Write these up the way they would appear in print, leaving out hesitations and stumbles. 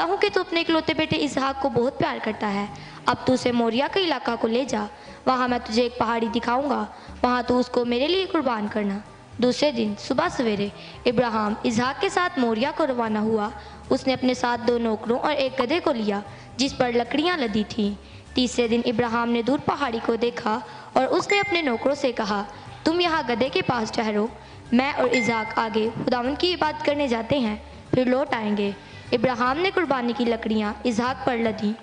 जानता हूँ कि तू अपने इकलौते बेटे इसहाक को बहुत प्यार करता है। अब तू उसे मोरिया के इलाका को ले जा, वहाँ मैं तुझे एक पहाड़ी दिखाऊंगा, वहाँ तू उसको मेरे लिए कुर्बान करना। दूसरे दिन सुबह सवेरे इब्राहिम इसहाक के साथ मोरिया को रवाना हुआ। उसने अपने साथ 2 नौकरों और एक गधे को लिया जिस पर लकड़ियाँ लदी थीं। तीसरे दिन इब्राहिम ने दूर पहाड़ी को देखा और उसने अपने नौकरों से कहा, तुम यहाँ गधे के पास ठहरो, मैं और इसहाक आगे खुदावंद की इबादत करने जाते हैं, फिर लौट आएंगे। इब्राहिम ने कुर्बानी की लकड़ियाँ इसहाक पर लदी।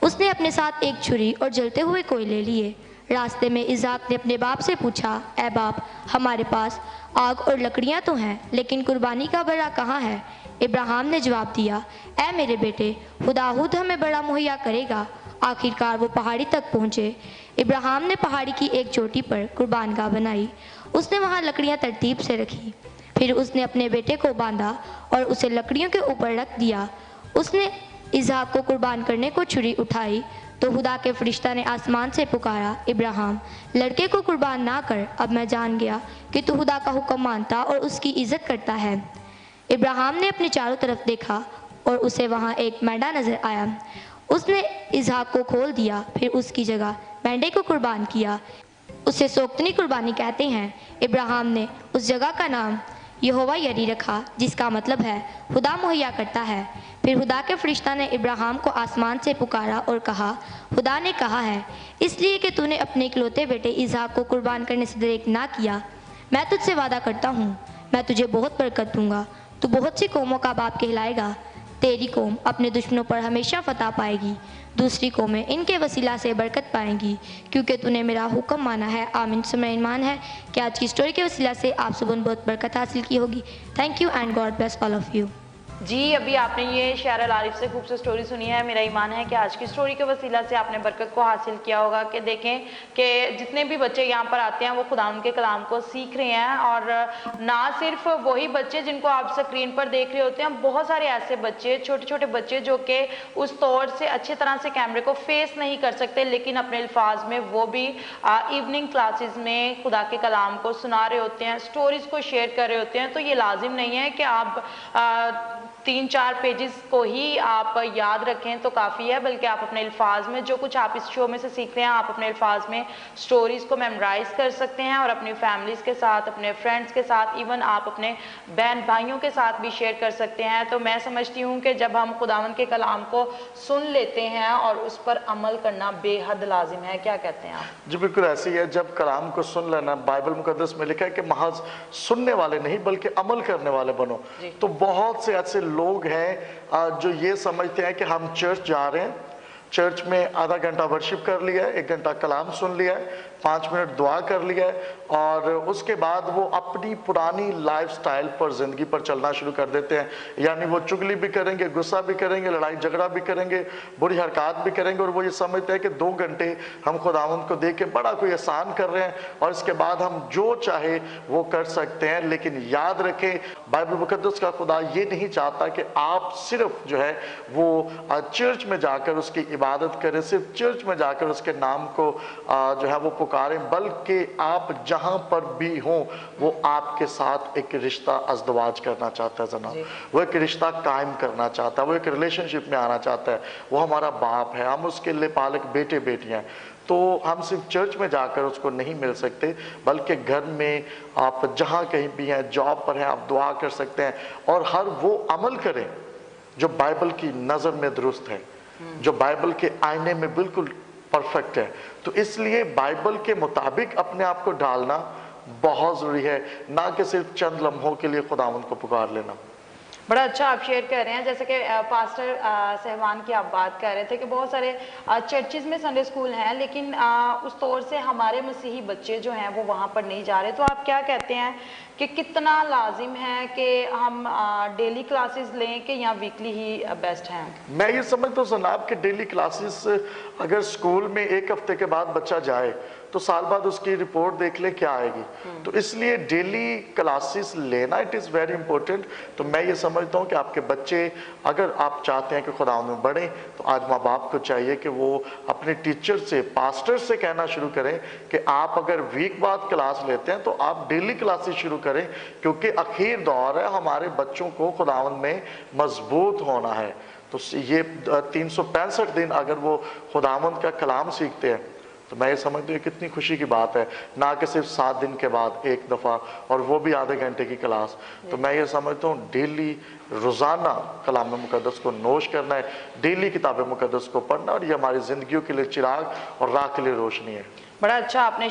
उसने अपने साथ एक छुरी और जलते हुए कोयले लिए। रास्ते में इसहाक ने अपने बाप से पूछा, ऐ बाप, हमारे पास आग और लकड़ियाँ तो हैं, लेकिन कुर्बानी का बड़ा कहाँ है? इब्राहिम ने जवाब दिया, ऐ मेरे बेटे, खुदाहुद हमें बड़ा मुहैया करेगा। आखिरकार वो पहाड़ी तक पहुँचे। इब्राहिम ने पहाड़ी की एक चोटी पर कुर्बानगाह बनाई। उसने वहाँ लकड़ियाँ तरतीब से रखी। फिर उसने अपने बेटे को बांधा और उसे लकड़ियों के ऊपर रख दिया। उसने इसहाक को कुर्बान करने को छुरी उठाई तो खुदा के फरिश्ता ने आसमान से पुकारा, इब्राहिम, लड़के को कुर्बान ना कर। अब मैं जान गया कि तू खुदा का हुक्म मानता और उसकी इज्जत करता है। इब्राहिम ने अपने चारों तरफ देखा और उसे वहाँ एक मेंढा नजर आया। उसने इसहाक को खोल दिया, फिर उसकी जगह मेंढे को कुर्बान किया। उसे सोक्तनी कुर्बानी कहते हैं। इब्राहिम ने उस जगह का नाम यहोवा यरी रखा, जिसका मतलब है खुदा मुहैया करता है। फिर खुदा के फरिश्ता ने इब्राहिम को आसमान से पुकारा और कहा, खुदा ने कहा है, इसलिए कि तूने अपने इकलौते बेटे इसहाक को कुर्बान करने से दरेक ना किया, मैं तुझसे वादा करता हूँ, मैं तुझे बहुत बरकत दूंगा, तू बहुत सी कौमों का बाप कहलाएगा। तेरी कौम अपने दुश्मनों पर हमेशा फतह पाएगी, दूसरी कौमें इनके वसीला से बरकत पाएंगी, क्योंकि तूने मेरा हुक्म माना है। आमीन। समय ईमान है कि आज की स्टोरी के वसीला से आप सबों बहुत बरकत हासिल की होगी। Thank you and God bless all of you. जी, अभी आपने ये शायर अल आरिफ से खूबसूरत स्टोरी सुनी है। मेरा ईमान है कि आज की स्टोरी के वसीला से आपने बरकत को हासिल किया होगा। कि देखें कि जितने भी बच्चे यहाँ पर आते हैं वो खुदावंद के कलाम को सीख रहे हैं, और ना सिर्फ वही बच्चे जिनको आप स्क्रीन पर देख रहे होते हैं, बहुत सारे ऐसे बच्चे, छोटे छोटे बच्चे जो कि उस तौर से अच्छी तरह से कैमरे को फेस नहीं कर सकते, लेकिन अपने अल्फाज में वो भी इवनिंग क्लासेस में खुदा के कलाम को सुना रहे होते हैं, स्टोरीज़ को शेयर कर रहे होते हैं। तो ये लाजिम नहीं है कि आप 3-4 पेजेस को ही आप याद रखें तो काफ़ी है, बल्कि आप अपने अल्फाज में जो कुछ आप इस शो में से सीख रहे हैं, आप अपने अल्फाज में स्टोरीज़ को मेमोराइज़ कर सकते हैं और अपनी फैमिलीज़ के साथ, अपने फ्रेंड्स के साथ, इवन आप अपने बहन भाइयों के साथ भी शेयर कर सकते हैं। तो मैं समझती हूँ कि जब हम खुदावंद के कलाम को सुन लेते हैं और उस पर अमल करना बेहद लाजिम है। क्या कहते हैं आप? जी बिल्कुल ऐसी है। जब कलाम को सुन लेना, बाइबल मुकद्दस में लिखा है कि महज सुनने वाले नहीं बल्कि अमल करने वाले बनो। तो बहुत से ऐसे लोग हैं जो ये समझते हैं कि हम चर्च जा रहे हैं, चर्च में आधा घंटा वर्शिप कर लिया है, 1 घंटा कलाम सुन लिया है, 5 मिनट दुआ कर लिया है, और उसके बाद वो अपनी पुरानी लाइफस्टाइल पर, ज़िंदगी पर चलना शुरू कर देते हैं। यानी वो चुगली भी करेंगे, गुस्सा भी करेंगे, लड़ाई झगड़ा भी करेंगे, बुरी हरकत भी करेंगे, और वो ये समझते हैं कि 2 घंटे हम खुदावंद को देख के बड़ा कोई एहसान कर रहे हैं और इसके बाद हम जो चाहे वो कर सकते हैं। लेकिन याद रखें, बाइबल मुकद्दस का खुदा ये नहीं चाहता कि आप सिर्फ जो है वो चर्च में जाकर उसकी इबादत करें, सिर्फ चर्च में जाकर उसके नाम को जो है वो पुकारें, बल्कि आप जहां पर भी हों वो आपके साथ एक रिश्ता अज़दवाज करना चाहता है जनाब, वो एक रिश्ता कायम करना चाहता है, वो एक रिलेशनशिप में आना चाहता है। वो हमारा बाप है, हम उसके लिए पालक बेटे बेटियां हैं। तो हम सिर्फ चर्च में जाकर उसको नहीं मिल सकते, बल्कि घर में, आप जहाँ कहीं भी हैं, जॉब पर हैं, आप दुआ कर सकते हैं और हर वो अमल करें जो बाइबल की नज़र में दुरुस्त है, जो बाइबल के आईने में बिल्कुल परफेक्ट है। तो इसलिए बाइबल के मुताबिक अपने आप को ढालना बहुत ज़रूरी है, ना कि सिर्फ चंद लम्हों के लिए खुदावंद को पुकार लेना। बड़ा अच्छा आप शेयर कर रहे हैं। जैसे कि पास्टर सहवान की आप बात कर रहे थे कि बहुत सारे चर्चिज़ में संडे स्कूल हैं, लेकिन उस तौर से हमारे मसीही बच्चे जो हैं वो वहाँ पर नहीं जा रहे। तो आप क्या कहते हैं कि कितना लाजिम है कि हम डेली क्लासेस लें कि या वीकली ही बेस्ट हैं? मैं ये समझता हूँ जनाब कि डेली क्लासेस अगर स्कूल में 1 हफ्ते के बाद बच्चा जाए तो साल बाद उसकी रिपोर्ट देख ले क्या आएगी। तो इसलिए डेली क्लासेस लेना इट इज़ वेरी इंपॉर्टेंट। तो मैं ये समझता हूँ कि आपके बच्चे, अगर आप चाहते हैं कि खुदा में बढ़ें, तो आज माँ बाप को चाहिए कि वो अपने टीचर से, पास्टर से कहना शुरू करें कि आप अगर वीक बाद क्लास लेते हैं तो आप डेली क्लासेस शुरू करें, क्योंकि आखिर दौर है, हमारे बच्चों को खुदावंद में मजबूत होना है। تو یہ 365 دن اگر وہ خداوند کا کلام سیکھتے ہیں تو میں یہ سمجھتا ہوں یہ کتنی خوشی کی بات ہے، نہ کہ صرف 7 دن کے بعد ایک دفعہ، اور وہ بھی آدھے گھنٹے کی کلاس۔ تو میں یہ سمجھتا ہوں ڈیلی روزانہ کلام مقدس کو نوش کرنا ہے، ڈیلی کتاب مقدس کو پڑھنا، اور یہ ہماری زندگیوں کے لیے چراغ اور راہ کے لیے روشنی ہے۔ بڑا اچھا آپ نے